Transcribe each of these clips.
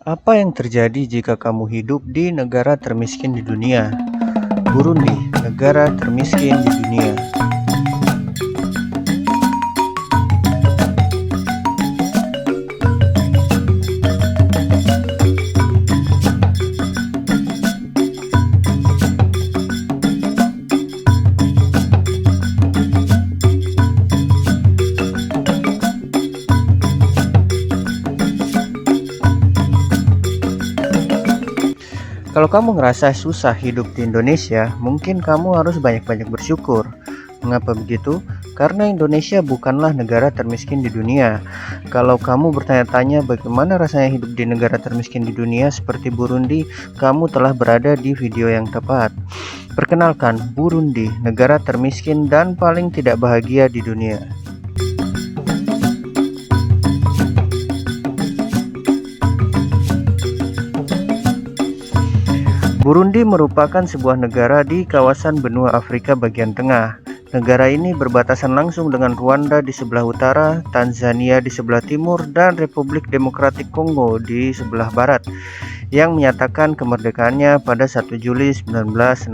Apa yang terjadi jika kamu hidup di negara termiskin di dunia? Burundi, negara termiskin di dunia. Kalau kamu ngerasa susah hidup di Indonesia, mungkin kamu harus banyak-banyak bersyukur. Mengapa begitu? Karena Indonesia bukanlah negara termiskin di dunia. Kalau kamu bertanya-tanya bagaimana rasanya hidup di negara termiskin di dunia seperti Burundi, kamu telah berada di video yang tepat. Perkenalkan, Burundi, negara termiskin dan paling tidak bahagia di dunia. Burundi merupakan sebuah negara di kawasan benua Afrika bagian tengah. Negara ini berbatasan langsung dengan Rwanda di sebelah utara, Tanzania di sebelah timur, dan Republik Demokratik Kongo di sebelah barat, yang menyatakan kemerdekaannya pada 1 Juli 1962.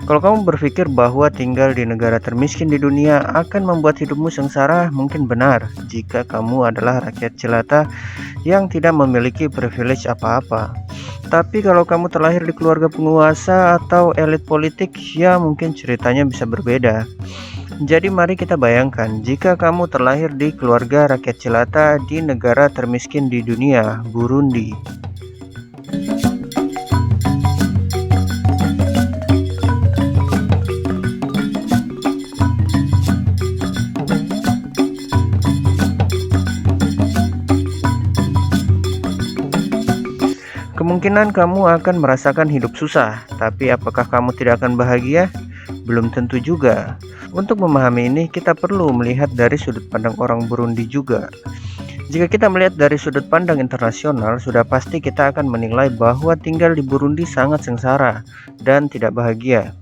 Kalau kamu berpikir bahwa tinggal di negara termiskin di dunia akan membuat hidupmu sengsara, mungkin benar jika kamu adalah rakyat jelata yang tidak memiliki privilege apa-apa. Tapi kalau kamu terlahir di keluarga penguasa atau elit politik, ya mungkin ceritanya bisa berbeda. Jadi mari kita bayangkan jika kamu terlahir di keluarga rakyat jelata di negara termiskin di dunia, Burundi. Kemungkinan kamu akan merasakan hidup susah, tapi apakah kamu tidak akan bahagia? Belum tentu juga. Untuk memahami ini, kita perlu melihat dari sudut pandang orang Burundi juga. Jika kita melihat dari sudut pandang internasional, sudah pasti kita akan menilai bahwa tinggal di Burundi sangat sengsara dan tidak bahagia.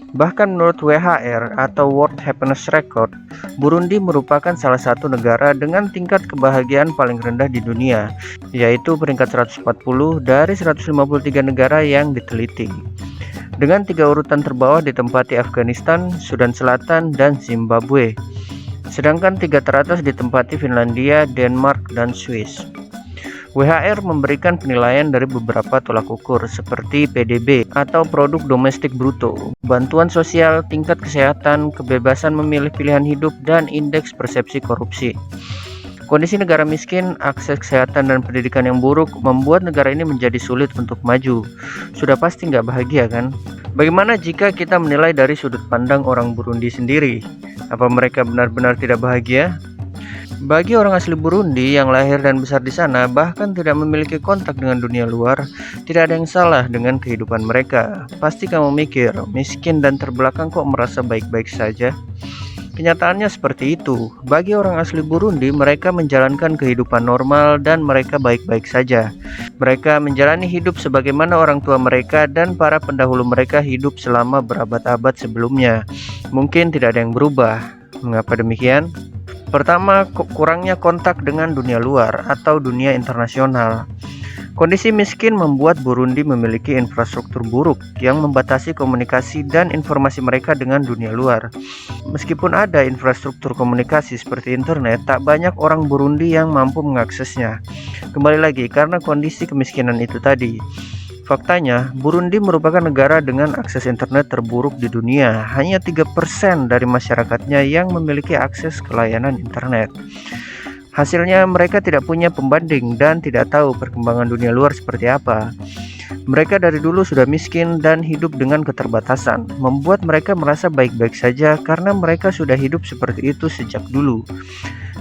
Bahkan menurut WHR atau World Happiness Record, Burundi merupakan salah satu negara dengan tingkat kebahagiaan paling rendah di dunia, yaitu peringkat 140 dari 153 negara yang diteliti. Dengan 3 urutan terbawah ditempati Afghanistan, Sudan Selatan, dan Zimbabwe. Sedangkan 3 teratas ditempati Finlandia, Denmark, dan Swiss. WHR memberikan penilaian dari beberapa tolak ukur seperti PDB atau Produk Domestik Bruto, bantuan sosial, tingkat kesehatan, kebebasan memilih pilihan hidup, dan indeks persepsi korupsi. Kondisi negara miskin, akses kesehatan dan pendidikan yang buruk membuat negara ini menjadi sulit untuk maju. Sudah pasti nggak bahagia kan? Bagaimana jika kita menilai dari sudut pandang orang Burundi sendiri? Apa mereka benar-benar tidak bahagia? Bagi orang asli Burundi yang lahir dan besar di sana, bahkan tidak memiliki kontak dengan dunia luar, tidak ada yang salah dengan kehidupan mereka. Pasti kamu mikir, miskin dan terbelakang kok merasa baik-baik saja? Kenyataannya seperti itu. Bagi orang asli Burundi, mereka menjalankan kehidupan normal dan mereka baik-baik saja. Mereka menjalani hidup sebagaimana orang tua mereka dan para pendahulu mereka hidup selama berabad-abad sebelumnya. Mungkin tidak ada yang berubah. Mengapa demikian? Pertama, kurangnya kontak dengan dunia luar atau dunia internasional. Kondisi miskin membuat Burundi memiliki infrastruktur buruk yang membatasi komunikasi dan informasi mereka dengan dunia luar. Meskipun ada infrastruktur komunikasi seperti internet, tak banyak orang Burundi yang mampu mengaksesnya. Kembali lagi, karena kondisi kemiskinan itu tadi. Faktanya, Burundi merupakan negara dengan akses internet terburuk di dunia. Hanya 3% dari masyarakatnya yang memiliki akses ke layanan internet. Hasilnya, mereka tidak punya pembanding dan tidak tahu perkembangan dunia luar seperti apa. Mereka dari dulu sudah miskin dan hidup dengan keterbatasan, membuat mereka merasa baik-baik saja karena mereka sudah hidup seperti itu sejak dulu.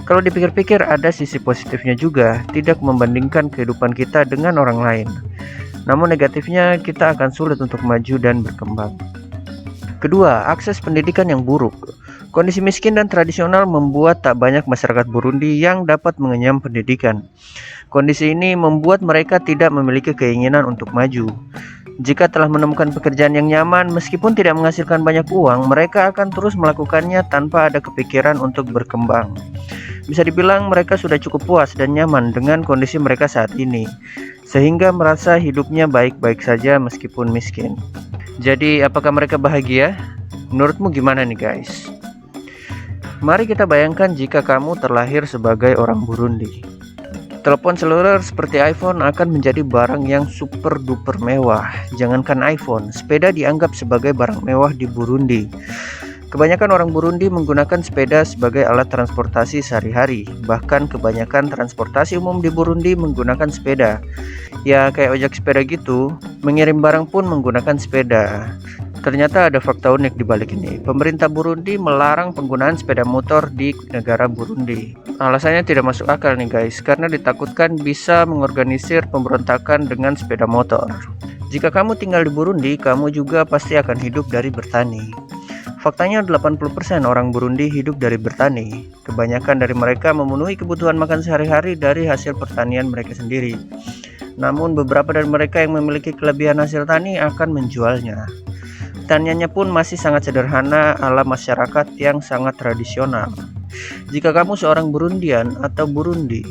Kalau dipikir-pikir, ada sisi positifnya juga, tidak membandingkan kehidupan kita dengan orang lain. Namun negatifnya, kita akan sulit untuk maju dan berkembang. Kedua, akses pendidikan yang buruk. Kondisi miskin dan tradisional membuat tak banyak masyarakat Burundi yang dapat mengenyam pendidikan. Kondisi ini membuat mereka tidak memiliki keinginan untuk maju. Jika telah menemukan pekerjaan yang nyaman, meskipun tidak menghasilkan banyak uang, mereka akan terus melakukannya tanpa ada kepikiran untuk berkembang. Bisa dibilang mereka sudah cukup puas dan nyaman dengan kondisi mereka saat ini, sehingga merasa hidupnya baik-baik saja meskipun miskin. Jadi, apakah mereka bahagia? Menurutmu gimana nih guys? Mari kita bayangkan jika kamu terlahir sebagai orang Burundi. Telepon seluler seperti iPhone akan menjadi barang yang super duper mewah. Jangankan iPhone, sepeda dianggap sebagai barang mewah di Burundi. Kebanyakan orang Burundi menggunakan sepeda sebagai alat transportasi sehari-hari. Bahkan kebanyakan transportasi umum di Burundi menggunakan sepeda. Ya kayak ojek sepeda gitu, mengirim barang pun menggunakan sepeda. Ternyata ada fakta unik di balik ini. Pemerintah Burundi melarang penggunaan sepeda motor di negara Burundi. Alasannya tidak masuk akal nih guys, karena ditakutkan bisa mengorganisir pemberontakan dengan sepeda motor. Jika kamu tinggal di Burundi, kamu juga pasti akan hidup dari bertani. Faktanya 80% orang Burundi hidup dari bertani. Kebanyakan dari mereka memenuhi kebutuhan makan sehari-hari dari hasil pertanian mereka sendiri. Namun beberapa dari mereka yang memiliki kelebihan hasil tani akan menjualnya. Pertaniannya pun masih sangat sederhana ala masyarakat yang sangat tradisional. Jika kamu seorang Burundian atau Burundi,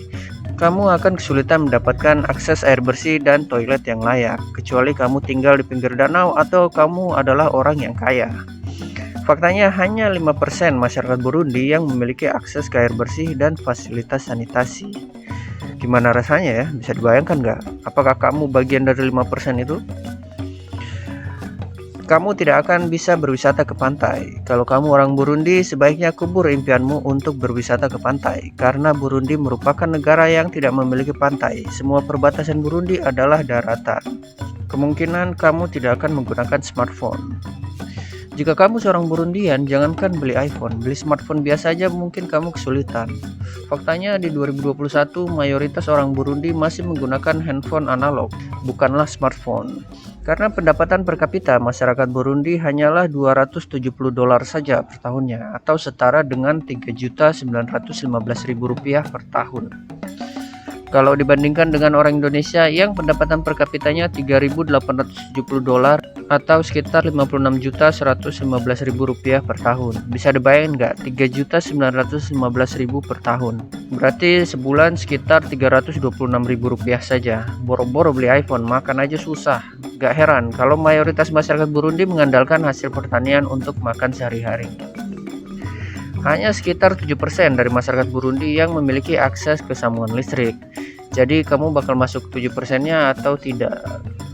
kamu akan kesulitan mendapatkan akses air bersih dan toilet yang layak, kecuali kamu tinggal di pinggir danau atau kamu adalah orang yang kaya. Faktanya hanya 5% masyarakat Burundi yang memiliki akses ke air bersih dan fasilitas sanitasi. Gimana rasanya ya? Bisa dibayangkan nggak? Apakah kamu bagian dari 5% itu? Kamu tidak akan bisa berwisata ke pantai. Kalau kamu orang Burundi, sebaiknya kubur impianmu untuk berwisata ke pantai, karena Burundi merupakan negara yang tidak memiliki pantai. Semua perbatasan Burundi adalah daratan. Kemungkinan kamu tidak akan menggunakan smartphone. Jika kamu seorang Burundian, jangankan beli iPhone, beli smartphone biasa aja mungkin kamu kesulitan. Faktanya di 2021 mayoritas orang Burundi masih menggunakan handphone analog, bukanlah smartphone. Karena pendapatan per kapita masyarakat Burundi hanyalah $270 saja per tahunnya, atau setara dengan Rp3.915.000 per tahun. Kalau dibandingkan dengan orang Indonesia yang pendapatan per kapitanya $3.870 atau sekitar Rp56.115.000 per tahun. Bisa dibayangin nggak? Rp3.915.000 per tahun. Berarti sebulan sekitar Rp326.000 saja. Boro-boro beli iPhone, makan aja susah. Gak heran kalau mayoritas masyarakat Burundi mengandalkan hasil pertanian untuk makan sehari-hari. Hanya sekitar 7% dari masyarakat Burundi yang memiliki akses ke sambungan listrik. Jadi kamu bakal masuk 7%-nya atau tidak?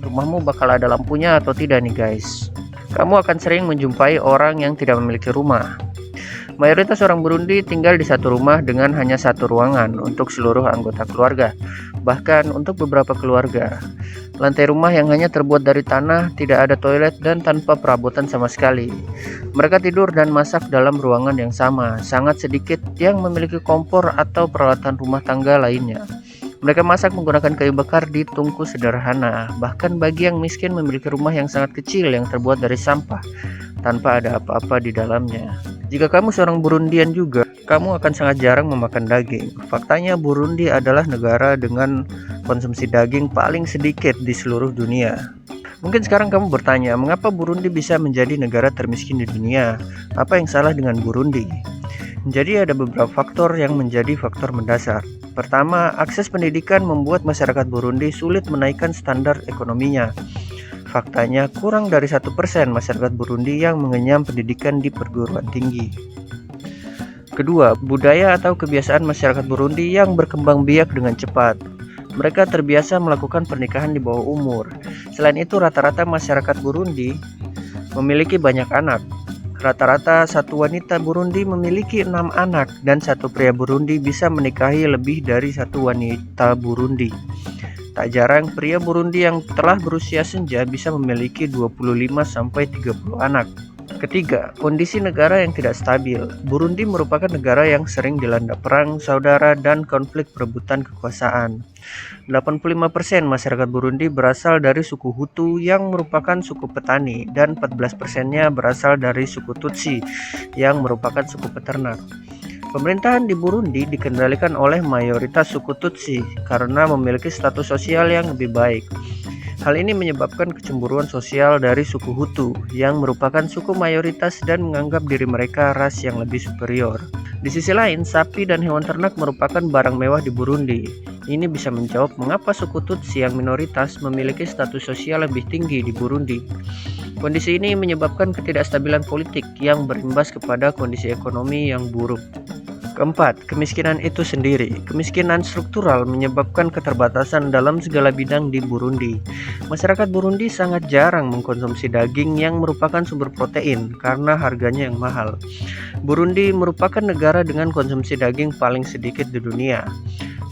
Rumahmu bakal ada lampunya atau tidak nih guys? Kamu akan sering menjumpai orang yang tidak memiliki rumah. Mayoritas orang Burundi tinggal di satu rumah dengan hanya satu ruangan untuk seluruh anggota keluarga. Bahkan untuk beberapa keluarga, lantai rumah yang hanya terbuat dari tanah, tidak ada toilet dan tanpa perabotan sama sekali. Mereka tidur dan masak dalam ruangan yang sama. Sangat sedikit yang memiliki kompor atau peralatan rumah tangga lainnya. Mereka masak menggunakan kayu bakar di tungku sederhana. Bahkan bagi yang miskin memiliki rumah yang sangat kecil yang terbuat dari sampah, tanpa ada apa-apa di dalamnya. Jika kamu seorang Burundian juga, kamu akan sangat jarang memakan daging. Faktanya Burundi adalah negara dengan konsumsi daging paling sedikit di seluruh dunia. Mungkin sekarang kamu bertanya, mengapa Burundi bisa menjadi negara termiskin di dunia? Apa yang salah dengan Burundi? Jadi ada beberapa faktor yang menjadi faktor mendasar. Pertama, akses pendidikan membuat masyarakat Burundi sulit menaikkan standar ekonominya. Faktanya kurang dari 1% masyarakat Burundi yang mengenyam pendidikan di perguruan tinggi. Kedua, budaya atau kebiasaan masyarakat Burundi yang berkembang biak dengan cepat. Mereka terbiasa melakukan pernikahan di bawah umur. Selain itu, rata-rata masyarakat Burundi memiliki banyak anak. Rata-rata satu wanita Burundi memiliki 6 anak dan satu pria Burundi bisa menikahi lebih dari satu wanita Burundi. Tak jarang pria Burundi yang telah berusia senja bisa memiliki 25-30 anak. Ketiga, kondisi negara yang tidak stabil. Burundi merupakan negara yang sering dilanda perang saudara dan konflik perebutan kekuasaan. 85% masyarakat Burundi berasal dari suku Hutu yang merupakan suku petani dan 14%-nya berasal dari suku Tutsi yang merupakan suku peternak. Pemerintahan di Burundi dikendalikan oleh mayoritas suku Tutsi karena memiliki status sosial yang lebih baik. Hal ini menyebabkan kecemburuan sosial dari suku Hutu yang merupakan suku mayoritas dan menganggap diri mereka ras yang lebih superior. Di sisi lain, sapi dan hewan ternak merupakan barang mewah di Burundi. Ini bisa menjawab mengapa suku Tutsi yang minoritas memiliki status sosial lebih tinggi di Burundi. Kondisi ini menyebabkan ketidakstabilan politik yang berimbas kepada kondisi ekonomi yang buruk. Keempat, kemiskinan itu sendiri. Kemiskinan struktural menyebabkan keterbatasan dalam segala bidang di Burundi. Masyarakat Burundi sangat jarang mengkonsumsi daging yang merupakan sumber protein karena harganya yang mahal. Burundi merupakan negara dengan konsumsi daging paling sedikit di dunia.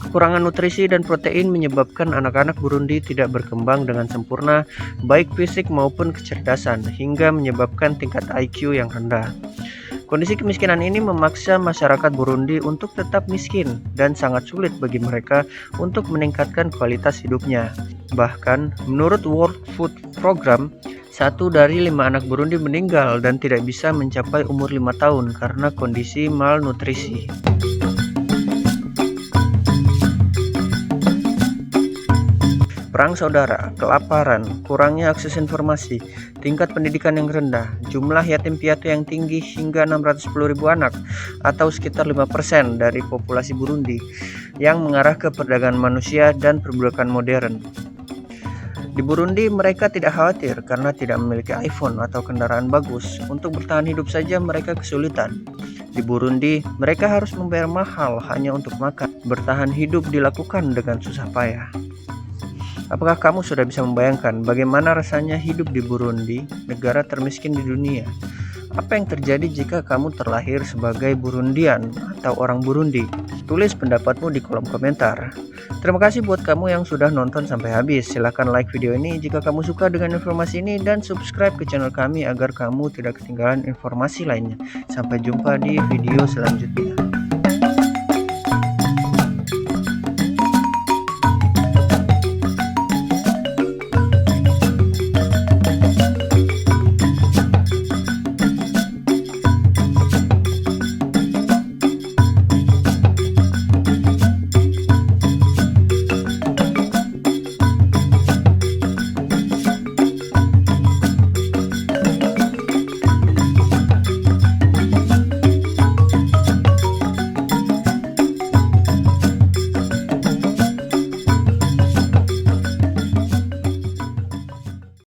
Kekurangan nutrisi dan protein menyebabkan anak-anak Burundi tidak berkembang dengan sempurna, baik fisik maupun kecerdasan, hingga menyebabkan tingkat IQ yang rendah. Kondisi kemiskinan ini memaksa masyarakat Burundi untuk tetap miskin dan sangat sulit bagi mereka untuk meningkatkan kualitas hidupnya. Bahkan, menurut World Food Program, 1 dari 5 anak Burundi meninggal dan tidak bisa mencapai umur 5 tahun karena kondisi malnutrisi. Perang saudara, kelaparan, kurangnya akses informasi, tingkat pendidikan yang rendah, jumlah yatim piatu yang tinggi hingga 610.000 anak atau sekitar 5% dari populasi Burundi yang mengarah ke perdagangan manusia dan perbudakan modern. Di Burundi mereka tidak khawatir karena tidak memiliki iPhone atau kendaraan bagus. Untuk bertahan hidup saja mereka kesulitan. Di Burundi mereka harus membayar mahal hanya untuk makan. Bertahan hidup dilakukan dengan susah payah. Apakah kamu sudah bisa membayangkan bagaimana rasanya hidup di Burundi, negara termiskin di dunia? Apa yang terjadi jika kamu terlahir sebagai Burundian atau orang Burundi? Tulis pendapatmu di kolom komentar. Terima kasih buat kamu yang sudah nonton sampai habis. Silahkan like video ini jika kamu suka dengan informasi ini dan subscribe ke channel kami agar kamu tidak ketinggalan informasi lainnya. Sampai jumpa di video selanjutnya.